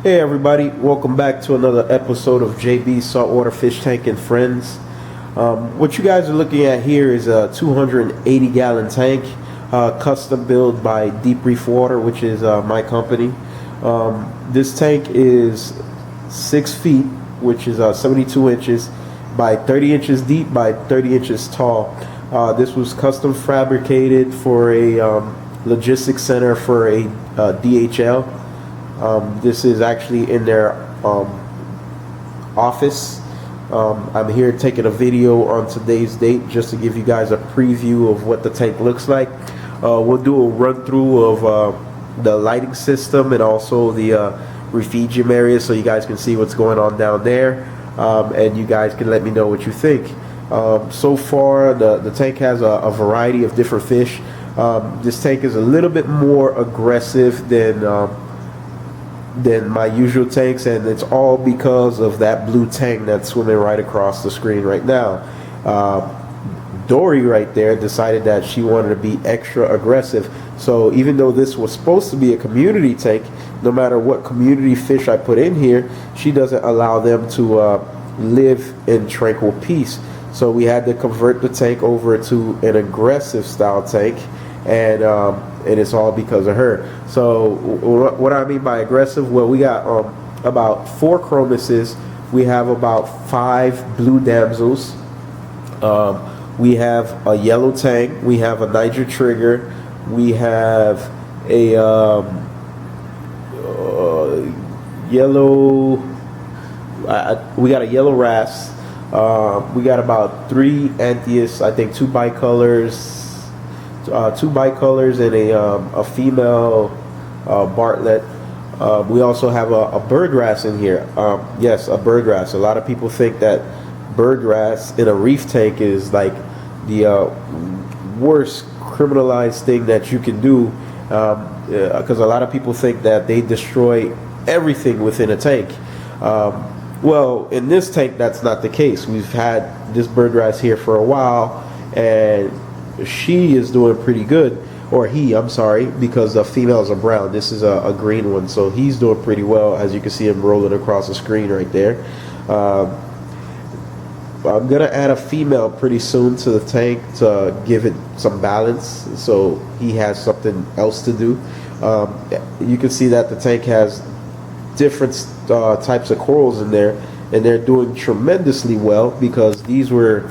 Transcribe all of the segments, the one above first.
Hey everybody, welcome back to another episode of JB's Saltwater Fish Tank and Friends. What you guys are looking at here is a 280 gallon tank, custom built by Deep Reef Water, which is my company. This tank is 6 feet, which is 72 inches by 30 inches deep by 30 inches tall. This was custom fabricated for a logistics center for a D.H.L. This is actually in their office. I'm here taking a video on today's date just to give you guys a preview of what the tank looks like. We'll do a run through of the lighting system and also the refugium area so you guys can see what's going on down there, and you guys can let me know what you think. So far the tank has a variety of different fish. This tank is a little bit more aggressive than my usual tanks, and it's all because of that blue tank that's swimming right across the screen right now. Dory right there decided that she wanted to be extra aggressive, so even though this was supposed to be a community tank, no matter what community fish I put in here, she doesn't allow them to live in tranquil peace. So we had to convert the tank over to an aggressive style tank, and it's all because of her. So what I mean by aggressive, well, we got about 4 chromuses, we have about 5 blue damsels, we have a yellow tang, we have a Niger trigger, we have a yellow, we got a yellow wrasse, we got about 3 Anthias, I think 2 bicolors, and a female Bartlett. We also have a bird wrasse in here. Yes, a bird wrasse. A lot of people think that bird wrasse in a reef tank is like the worst criminalized thing that you can do, because a lot of people think that they destroy everything within a tank. Well, in this tank, that's not the case. We've had this bird wrasse here for a while, and she is doing pretty good, or he, I'm sorry, because the females are brown. This is a green one, so he's doing pretty well, as you can see him rolling across the screen right there. I'm gonna add a female pretty soon to the tank to give it some balance, so he has something else to do. You can see that the tank has different types of corals in there, and they're doing tremendously well, because these were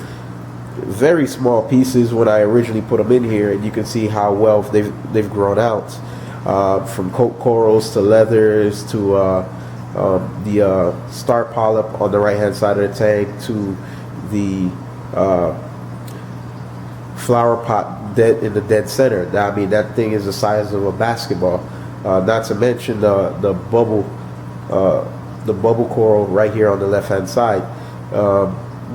very small pieces when I originally put them in here, and you can see how well they've grown out, from coat corals to leathers to the star polyp on the right hand side of the tank to the flower pot dead in the dead center. I mean, that thing is the size of a basketball. Not to mention the bubble coral right here on the left hand side.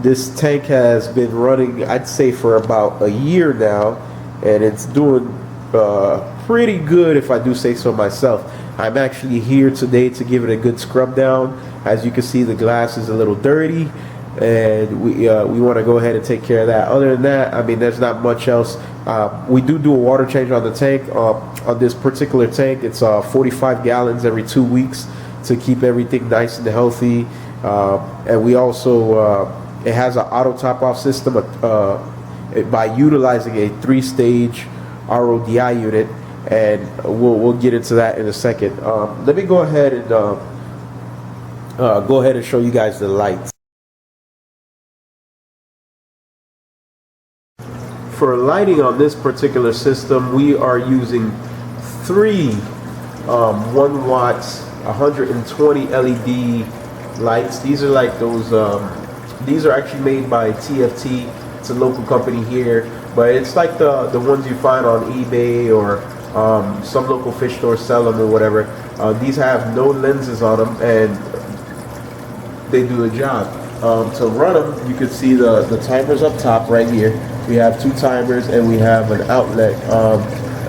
This tank has been running, I'd say, for about a year now, and it's doing pretty good, if I do say so myself. I'm actually here today to give it a good scrub down. As you can see, the glass is a little dirty, and we want to go ahead and take care of that. Other than that, I mean, there's not much else. We do a water change on the tank. On this particular tank, it's 45 gallons every 2 weeks to keep everything nice and healthy. And we also it has an auto top off system by utilizing a 3-stage RODI unit, and we'll get into that in a second. Let me go ahead and show you guys the lights. For lighting on this particular system, we are using 3 1 watt 120 LED lights. These are like those these are actually made by TFT. It's a local company here, but it's like the ones you find on eBay, or some local fish stores sell them or whatever. These have no lenses on them, and they do the job. To run them, you can see the timers up top right here. We have 2 timers, and we have an outlet.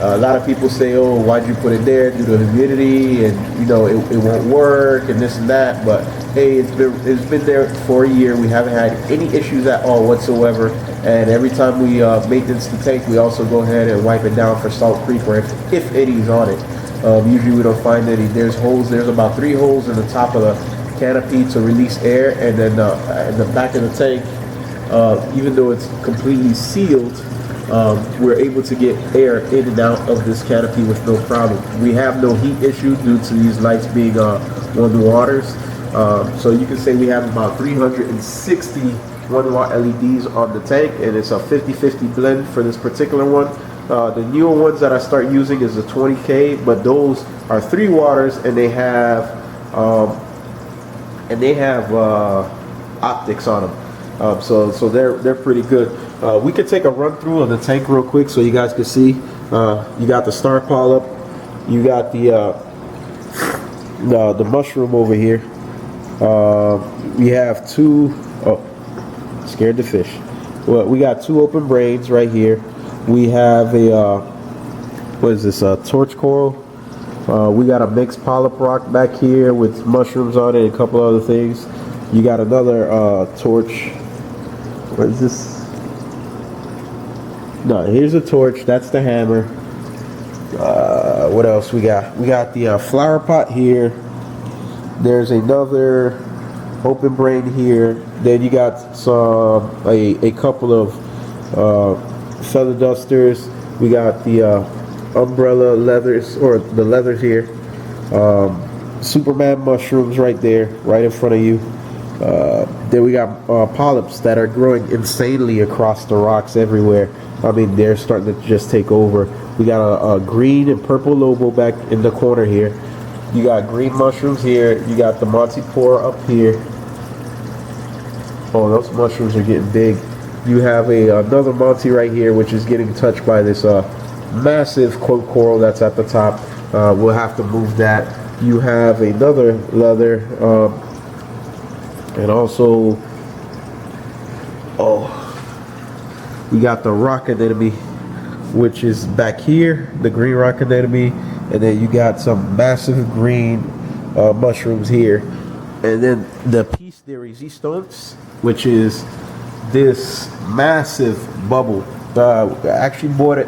A lot of people say, oh, why'd you put it there due to humidity, and you know it won't work and this and that, but hey, it's been there for a year. We haven't had any issues at all whatsoever, and every time we maintenance the tank, we also go ahead and wipe it down for salt creep, or if any's on it. Usually we don't find any. There's holes. There's about 3 holes in the top of the canopy to release air, and then in the back of the tank, even though it's completely sealed, we're able to get air in and out of this canopy with no problem. We have no heat issue due to these lights being on the waters. So you can say we have about 360 1-watt LEDs on the tank, and it's a 50-50 blend for this particular one. The newer ones that I start using is the 20K, but those are 3 waters, and they have optics on them. So they're pretty good. We could take a run through of the tank real quick so you guys can see. You got the star polyp, you got the mushroom over here. We have 2. Oh, scared the fish. Well, we got 2 open braids right here. We have a what is this? Torch coral. We got a mixed polyp rock back here with mushrooms on it and a couple other things. You got another torch. What is this? No, here's a torch. That's the hammer. What else we got? We got the flower pot here. There's another open braid here. Then you got a couple of feather dusters. We got the umbrella leathers, or the leathers here. Superman mushrooms right there, right in front of you. Then we got polyps that are growing insanely across the rocks everywhere. I mean, they're starting to just take over. We got a green and purple lobo back in the corner here. You got green mushrooms here. You got the Montipora up here. Oh, those mushrooms are getting big. You have another Monty right here, which is getting touched by this massive quote coral that's at the top. We'll have to move that. You have another leather, and also, we got the rock anemone, which is back here, the green rock anemone, and then you got some massive green mushrooms here, and then the piece de resistance, which is this massive bubble. I actually bought it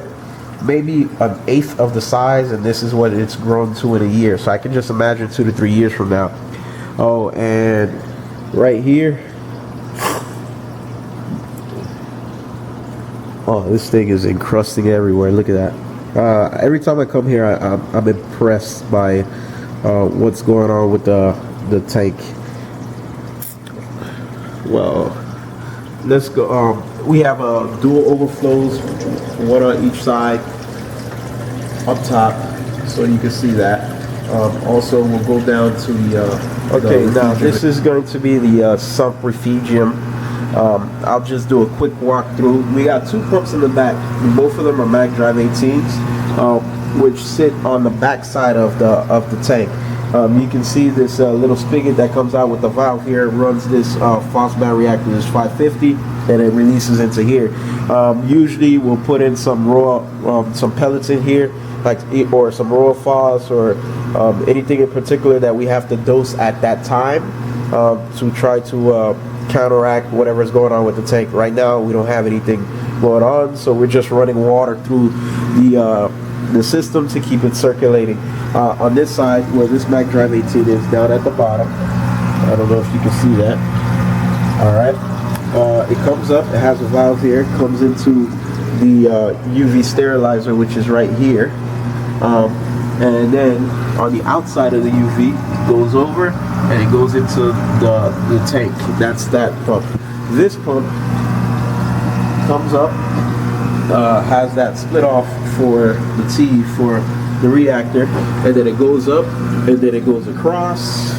maybe 1/8 of the size, and this is what it's grown to in a year. So I can just imagine 2 to 3 years from now. Oh, and right here, oh, this thing is encrusting everywhere. Look at that. Every time I come here, I'm impressed by what's going on with the tank. Well, let's go. We have dual overflows, one on each side up top, so you can see that. Also, we'll go down to the now this is going to be the Sump Refugium. I'll just do a quick walkthrough. We got 2 pumps in the back. Both of them are Mag Drive 18s, which sit on the back side of the tank. You can see this little spigot that comes out with the valve here. It runs this phosphate reactor, this 550, and it releases into here. Usually we'll put in some raw, some pellets in here, or some raw phos, or anything in particular that we have to dose at that time to try to counteract whatever is going on with the tank. Right now we don't have anything going on, so we're just running water through the system to keep it circulating. On this side, where this Mag Drive 18 is, down at the bottom, I don't know if you can see that. Alright, it comes up, it has a valve here, it comes into the UV sterilizer, which is right here, and then on the outside of the UV, it goes over and it goes into the tank. That's that pump. This pump comes up, has that split off for the T for the reactor, and then it goes up, and then it goes across,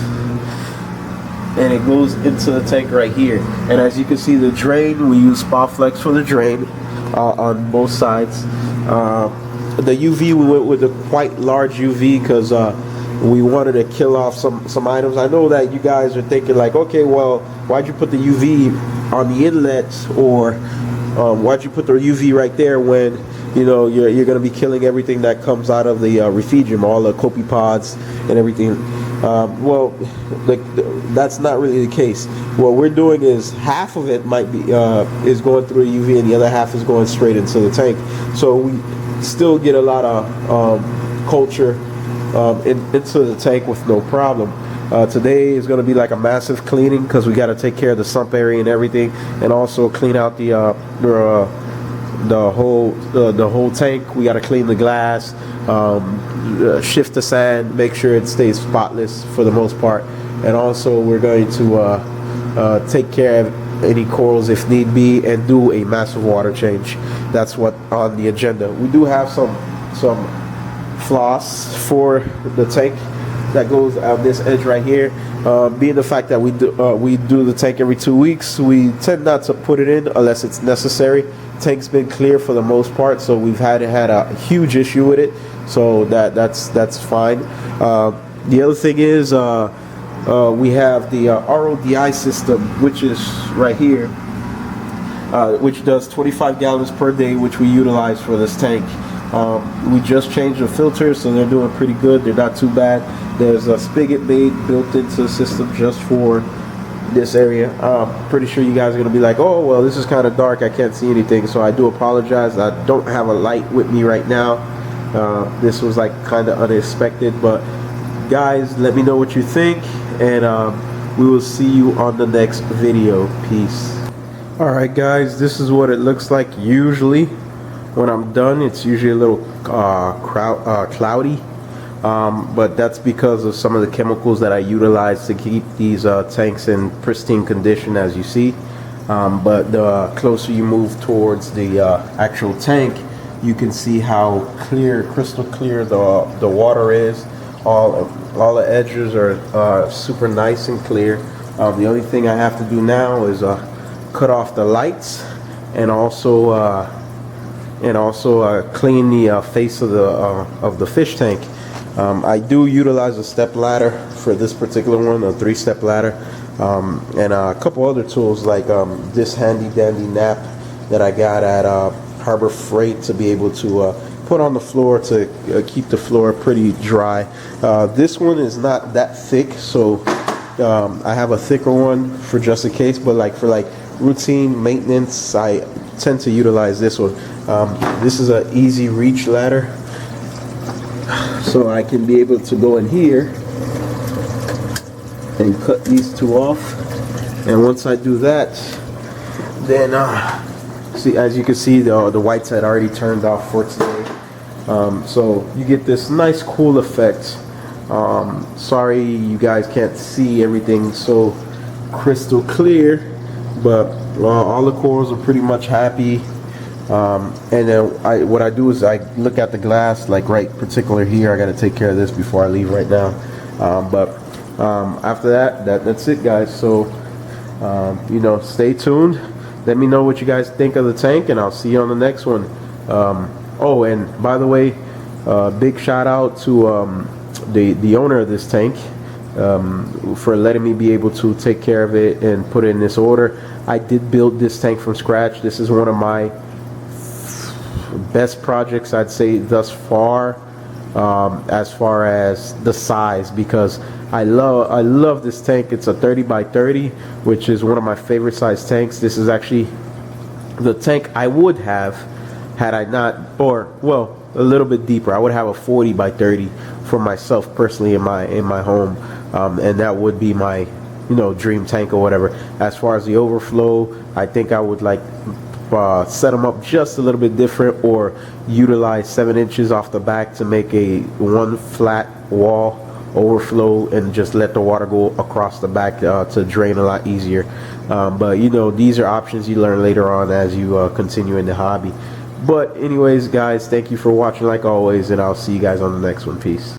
and it goes into the tank right here. And as you can see, the drain, we use Spaflex for the drain on both sides. The UV, we went with a quite large UV because we wanted to kill off some items. I know that you guys are thinking like, okay, well, why'd you put the UV on the inlet, or why'd you put the UV right there when you know you're going to be killing everything that comes out of the refugium, all the copepods and everything. Well, that's not really the case. What we're doing is half of it might be is going through the UV, and the other half is going straight into the tank. So we still get a lot of culture into the tank with no problem. Today is going to be like a massive cleaning because we got to take care of the sump area and everything, and also clean out the whole tank. We got to clean the glass, shift the sand, make sure it stays spotless for the most part, and also we're going to take care of any corals if need be and do a massive water change. That's what on the agenda. We do have some floss for the tank that goes on this edge right here. Being the fact that we do the tank every 2 weeks, we tend not to put it in unless it's necessary. Tank's been clear for the most part, so we've had a huge issue with it, so that's fine. The other thing is we have the RODI system, which is right here, which does 25 gallons per day, which we utilize for this tank. We just changed the filters, so they're doing pretty good. They're not too bad. There's a spigot made built into the system just for this area. Pretty sure you guys are going to be like, oh, well, this is kind of dark. I can't see anything. So I do apologize. I don't have a light with me right now. This was like kind of unexpected. But guys, let me know what you think. And we will see you on the next video. Peace. Alright guys, this is what it looks like usually. When I'm done, it's usually a little cloudy, but that's because of some of the chemicals that I utilize to keep these tanks in pristine condition, as you see. But the closer you move towards the actual tank, you can see how clear, crystal clear the water is. All the edges are super nice and clear. The only thing I have to do now is cut off the lights and also clean the face of the fish tank. I do utilize a step ladder for this particular one, a 3-step ladder, and a couple other tools like this handy dandy nap that I got at Harbor Freight to be able to put on the floor to keep the floor pretty dry. This one is not that thick, so I have a thicker one for just in case, but like for routine maintenance, I tend to utilize this one. This is an easy reach ladder, so I can be able to go in here and cut these two off, and once I do that, then see, as you can see, the whites had already turned off for today, so you get this nice cool effect. Sorry you guys can't see everything so crystal clear, but all the corals are pretty much happy. And then what I do is I look at the glass, like right particular here. I got to take care of this before I leave right now. But after that's it, guys. So you know, stay tuned. Let me know what you guys think of the tank, and I'll see you on the next one. Oh, and by the way, big shout out to the owner of this tank for letting me be able to take care of it and put it in this order. I did build this tank from scratch. This is one of my best projects, I'd say, thus far, as far as the size, because I love this tank. It's a 30 by 30, which is one of my favorite size tanks. This is actually the tank I would have had I not, or well, a little bit deeper. I would have a 40 by 30 for myself personally in my home, and that would be my, you know, dream tank or whatever. As far as the overflow, I think I would like set them up just a little bit different, or utilize 7 inches off the back to make a one flat wall overflow and just let the water go across the back to drain a lot easier. But you know, these are options you learn later on as you continue in the hobby. But anyways, guys, thank you for watching like always, and I'll see you guys on the next one. Peace.